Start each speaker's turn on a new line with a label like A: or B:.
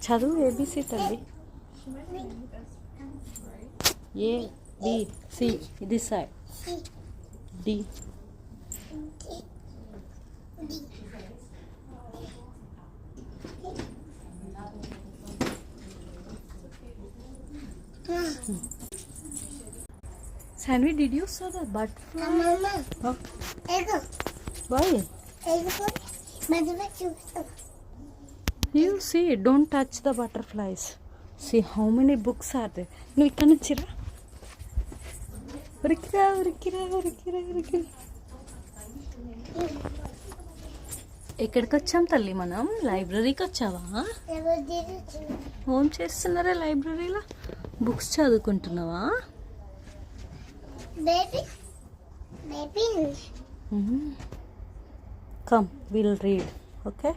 A: చదువు ఏబిసి తల్లి. A B C ఇది side D. Sanvi, did you saw the butterfly?
B: Mama.
A: Huh?
B: Ego.
A: Why?
B: Ego.
A: You see, don't touch the butterflies. See how many books are there. నువ్వు ఇక్కడ నుంచి రా. ఉరికిరా ఉరికిరా ఉరికిరా ఉరికిరా. ఎక్కడికి వచ్చాం తల్లి మనం? లైబ్రరీకి వచ్చావా? ఏం చేస్తున్నారా లైబ్రరీలో? Books చదువుకుంటున్నావా?
B: Baby.
A: Come, we'll read. Okay?